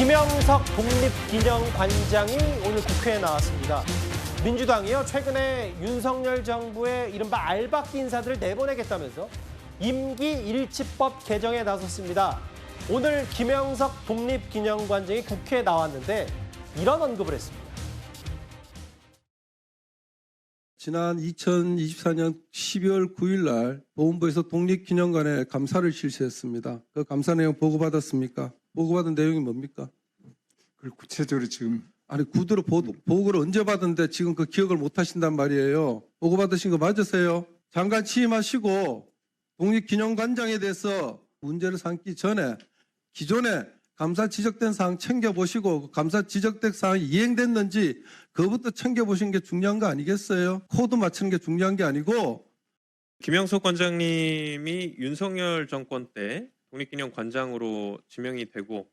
김영석 독립기념관장이 오늘 국회에 나왔습니다. 민주당이요, 최근에 윤석열 정부의 이른바 알박기 인사들을 내보내겠다면서 임기 일치법 개정에 나섰습니다. 오늘 김영석 독립기념관장이 국회에 나왔는데 이런 언급을 했습니다. 지난 2024년 12월 9일 날 보훈부에서 독립기념관에 감사를 실시했습니다. 그 감사 내용 보고받았습니까? 보고받은 내용이 뭡니까? 그걸 구체적으로 지금 구두로 보고를 언제 받았는데 지금 그 기억을 못 하신단 말이에요. 보고받으신 거 맞으세요? 장관 취임하시고 독립기념관장에 대해서 문제를 삼기 전에 기존에 감사 지적된 사항 챙겨보시고 감사 지적된 사항이 이행됐는지 그것부터 챙겨보신 게 중요한 거 아니겠어요? 코드 맞추는 게 중요한 게 아니고. 김영석 관장님이 윤석열 정권 때 독립기념관장으로 지명이 되고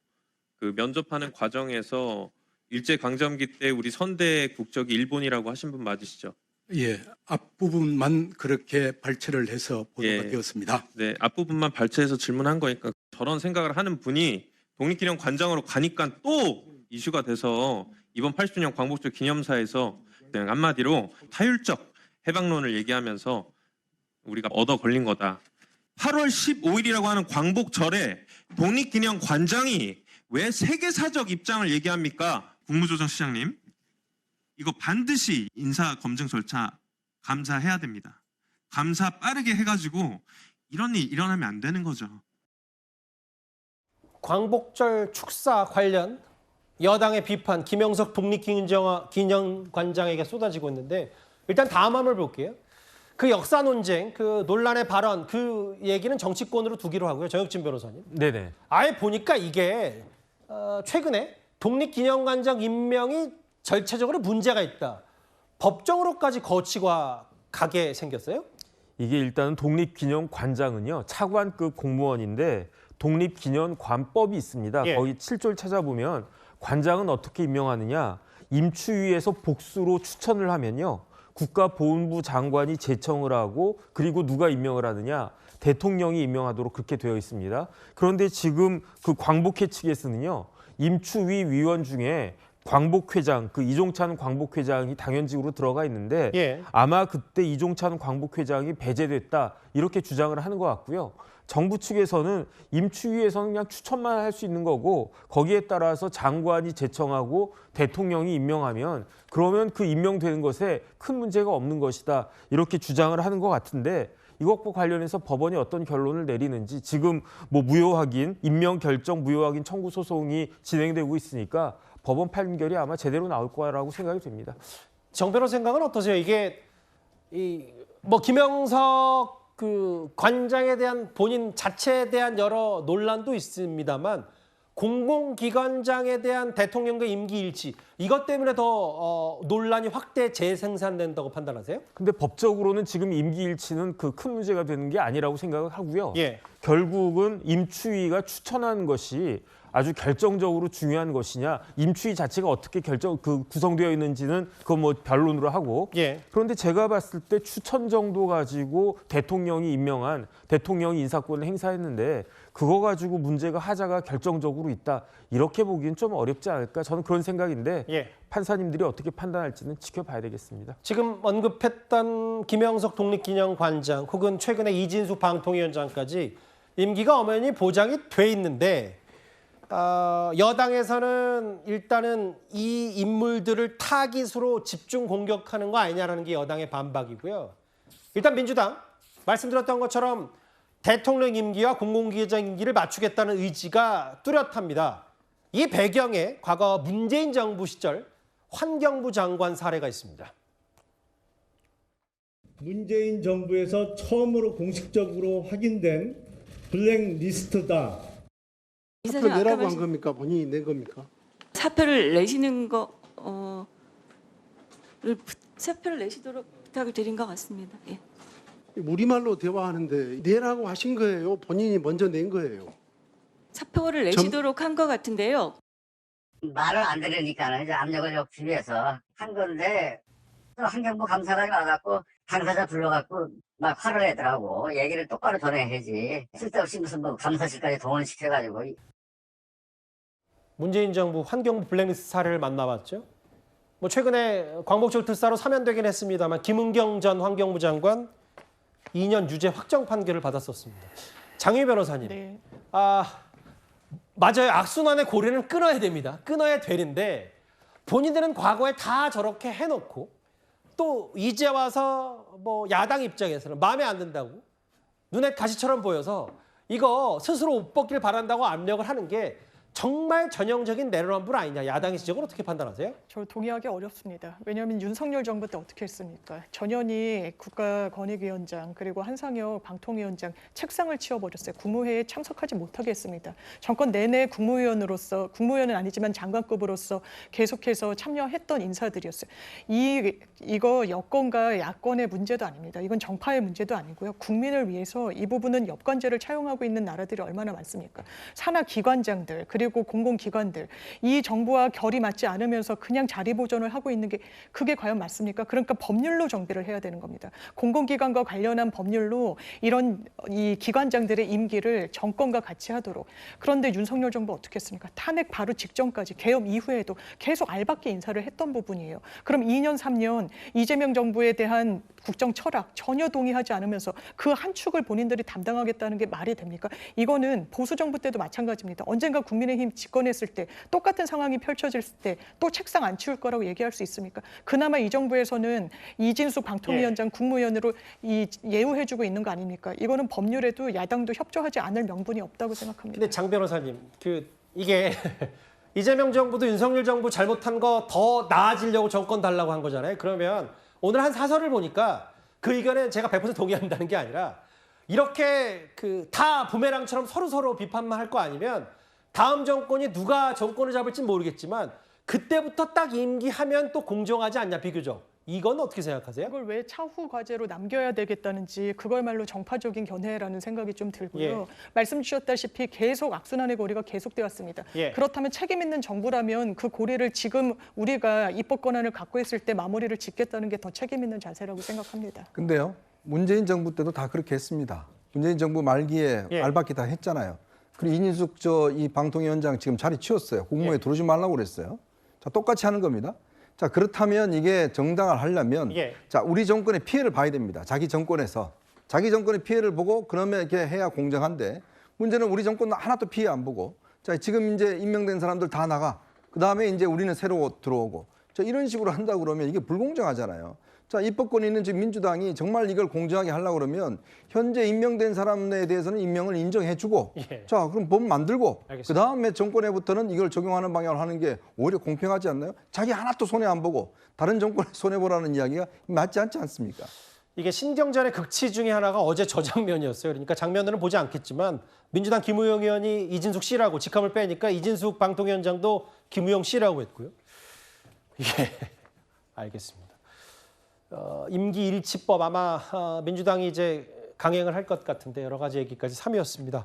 그 면접하는 과정에서 일제강점기 때 우리 선대 국적이 일본이라고 하신 분 맞으시죠? 예, 앞부분만 그렇게 발췌를 해서 보도가 되었습니다. 네, 앞부분만 발췌해서 질문한 거니까 저런 생각을 하는 분이 독립기념관장으로 가니까 또 이슈가 돼서 이번 80주년 광복절 기념사에서 그냥 한마디로 타율적 해방론을 얘기하면서 우리가 얻어 걸린 거다. 8월 15일이라고 하는 광복절에 독립기념관장이 왜 세계사적 입장을 얘기합니까? 국무조정실장님, 이거 반드시 인사검증 절차 감사해야 됩니다. 감사 빠르게 해가지고 이런 일 일어나면 안 되는 거죠. 광복절 축사 관련 여당의 비판, 김영석 독립기념관장에게 쏟아지고 있는데 일단 다음 화면을 볼게요. 그 역사 논쟁, 그 논란의 발언, 그 얘기는 정치권으로 두기로 하고요. 정혁진 변호사님. 네네. 아예 보니까 이게 최근에 독립기념관장 임명이 절차적으로 문제가 있다. 법정으로까지 거치고 가게 생겼어요? 이게 일단은 독립기념관장은요, 차관급 공무원인데 독립기념관법이 있습니다. 예. 거기 7조를 찾아보면 관장은 어떻게 임명하느냐, 임추위에서 복수로 추천을 하면요, 국가보훈부 장관이 제청을 하고 그리고 누가 임명을 하느냐, 대통령이 임명하도록 그렇게 되어 있습니다. 그런데 지금 그 광복회 측에서는요, 임추위 위원 중에 광복회장, 그 이종찬 광복회장이 당연직으로 들어가 있는데 예. 아마 그때 이종찬 광복회장이 배제됐다 이렇게 주장을 하는 것 같고요. 정부 측에서는 임추위에서는 그냥 추천만 할 수 있는 거고 거기에 따라서 장관이 제청하고 대통령이 임명하면 그러면 그 임명되는 것에 큰 문제가 없는 것이다 이렇게 주장을 하는 것 같은데 이것과 관련해서 법원이 어떤 결론을 내리는지 지금 뭐 무효확인, 임명 결정 무효확인 청구 소송이 진행되고 있으니까 법원 판결이 아마 제대로 나올 거라고 생각이 됩니다. 정 변호 생각은 어떠세요? 이게 뭐 김영석 그 관장에 대한 본인 자체에 대한 여러 논란도 있습니다만 공공기관장에 대한 대통령과 임기 일치 이것 때문에 더 논란이 확대 재생산된다고 판단하세요? 근데 법적으로는 지금 임기 일치는 그 큰 문제가 되는 게 아니라고 생각을 하고요. 예. 결국은 임추위가 추천한 것이 아주 결정적으로 중요한 것이냐, 임추위 자체가 어떻게 구성되어 있는지는 그건 뭐 변론으로 하고. 예. 그런데 제가 봤을 때 추천 정도 가지고 대통령이 임명한 대통령이 인사권을 행사했는데 그거 가지고 문제가 하자가 결정적으로 있다 이렇게 보기엔 좀 어렵지 않을까 저는 그런 생각인데 예. 판사님들이 어떻게 판단할지는 지켜봐야 되겠습니다. 지금 언급했던 김영석 독립기념관장 혹은 최근에 이진수 방통위원장까지 임기가 엄연히 보장이 돼 있는데 여당에서는 일단은 이 인물들을 타깃으로 집중 공격하는 거 아니냐라는 게 여당의 반박이고요. 일단 민주당 말씀드렸던 것처럼 대통령 임기와 공공기관 임기를 맞추겠다는 의지가 뚜렷합니다. 이 배경에 과거 문재인 정부 시절 환경부 장관 사례가 있습니다. 문재인 정부에서 처음으로 공식적으로 확인된 블랙리스트다. 사표 내라고 한 겁니까? 본인이 낸 겁니까? 사표를 내시는 사표를 내시도록 부탁을 드린 것 같습니다. 예. 우리말로 대화하는데 내라고 하신 거예요? 본인이 먼저 낸 거예요? 사표를 내시도록 한 것 같은데요. 말을 안 들으니까 이제 압력을 넣기 위해서 한 건데 또 환경부 감사관이 와갖고 당사자 불러갖고 막 화를 내더라고. 얘기를 똑바로 전해야지. 쓸데없이 무슨 뭐 감사실까지 동원시켜가지고. 문재인 정부 환경부 블랙리스트 사례를 만나봤죠. 뭐 최근에 광복절 특사로 사면되긴 했습니다만 김은경 전 환경부 장관 2년 유죄 확정 판결을 받았었습니다. 장희 변호사님, 네. 맞아요. 악순환의 고리는 끊어야 됩니다. 끊어야 되는데 본인들은 과거에 다 저렇게 해놓고 또 이제 와서 뭐 야당 입장에서는 마음에 안 든다고 눈에 가시처럼 보여서 이거 스스로 옷 벗기를 바란다고 압력을 하는 게 정말 전형적인 내로남불 아니냐. 야당의 지적을 어떻게 판단하세요? 저 동의하기 어렵습니다. 왜냐하면 윤석열 정부 때 어떻게 했습니까? 전현희 국가권익위원장 그리고 한상혁 방통위원장 책상을 치워버렸어요. 국무회의에 참석하지 못하게 했습니다. 정권 내내 국무위원은 아니지만 장관급으로서 계속해서 참여했던 인사들이었어요. 이거 여권과 야권의 문제도 아닙니다. 이건 정파의 문제도 아니고요. 국민을 위해서 이 부분은 엽관제를 차용하고 있는 나라들이 얼마나 많습니까? 산하 기관장들 그리고 공공기관들 이 정부와 결이 맞지 않으면서 그냥 자리 보존을 하고 있는 게 그게 과연 맞습니까? 그러니까 법률로 정비를 해야 되는 겁니다. 공공기관과 관련한 법률로 이런 이 기관장들의 임기를 정권과 같이 하도록. 그런데 윤석열 정부 어떻게 했습니까? 탄핵 바로 직전까지 개엄 이후에도 계속 알박기 인사를 했던 부분이에요. 그럼 2년 3년 이재명 정부에 대한 국정 철학 전혀 동의하지 않으면서 그 한 축을 본인들이 담당하겠다는 게 말이 됩니까? 이거는 보수 정부 때도 마찬가지입니다. 언젠가 국민의힘 집권했을 때 똑같은 상황이 펼쳐질 때 또 책상 안 치울 거라고 얘기할 수 있습니까? 그나마 이 정부에서는 이진숙 방통위원장 국무위원으로 예우해주고 있는 거 아닙니까? 이거는 법률에도 야당도 협조하지 않을 명분이 없다고 생각합니다. 근데 장 변호사님, 이게 이재명 정부도 윤석열 정부 잘못한 거 더 나아지려고 정권 달라고 한 거잖아요. 그러면 오늘 한 사설을 보니까 그 의견에 제가 100% 동의한다는 게 아니라 이렇게 다 부메랑처럼 서로 비판만 할 거 아니면 다음 정권이 누가 정권을 잡을지 모르겠지만 그때부터 딱 임기하면 또 공정하지 않냐, 비교적. 이건 어떻게 생각하세요? 이걸 왜 차후 과제로 남겨야 되겠다는지 그거야말로 정파적인 견해라는 생각이 좀 들고요. 예. 말씀 주셨다시피 계속 악순환의 고리가 계속되어 왔습니다. 예. 그렇다면 책임 있는 정부라면 그 고리를 지금 우리가 입법 권한을 갖고 있을 때 마무리를 짓겠다는 게 더 책임 있는 자세라고 생각합니다. 근데요, 문재인 정부 때도 다 그렇게 했습니다. 문재인 정부 말기에 예. 알박기 다 했잖아요. 그리고 이인숙 이 방통위원장 지금 자리 치웠어요. 국무회에 들어오지 말라고 그랬어요. 자, 똑같이 하는 겁니다. 자, 그렇다면 이게 정당화를 하려면 예. 자, 우리 정권의 피해를 봐야 됩니다. 자기 정권에서. 자기 정권의 피해를 보고 그러면 이렇게 해야 공정한데 문제는 우리 정권은 하나도 피해 안 보고 자, 지금 이제 임명된 사람들 다 나가. 그다음에 이제 우리는 새로 들어오고. 자, 이런 식으로 한다 그러면 이게 불공정하잖아요. 자, 입법권이 있는 지금 민주당이 정말 이걸 공정하게 하려고 그러면 현재 임명된 사람에 대해서는 임명을 인정해주고 예. 자, 그럼 법 만들고 알겠습니다. 그다음에 정권에부터는 이걸 적용하는 방향으로 하는 게 오히려 공평하지 않나요? 자기 하나도 손해 안 보고 다른 정권에 손해보라는 이야기가 맞지 않지 않습니까? 이게 신경전의 극치 중에 하나가 어제 저 장면이었어요. 그러니까 장면들은 보지 않겠지만 민주당 김우영 의원이 이진숙 씨라고 직함을 빼니까 이진숙 방통위원장도 김우영 씨라고 했고요. 예, 알겠습니다. 임기 일치법 아마 민주당이 이제 강행을 할 것 같은데 여러 가지 얘기까지 3위였습니다.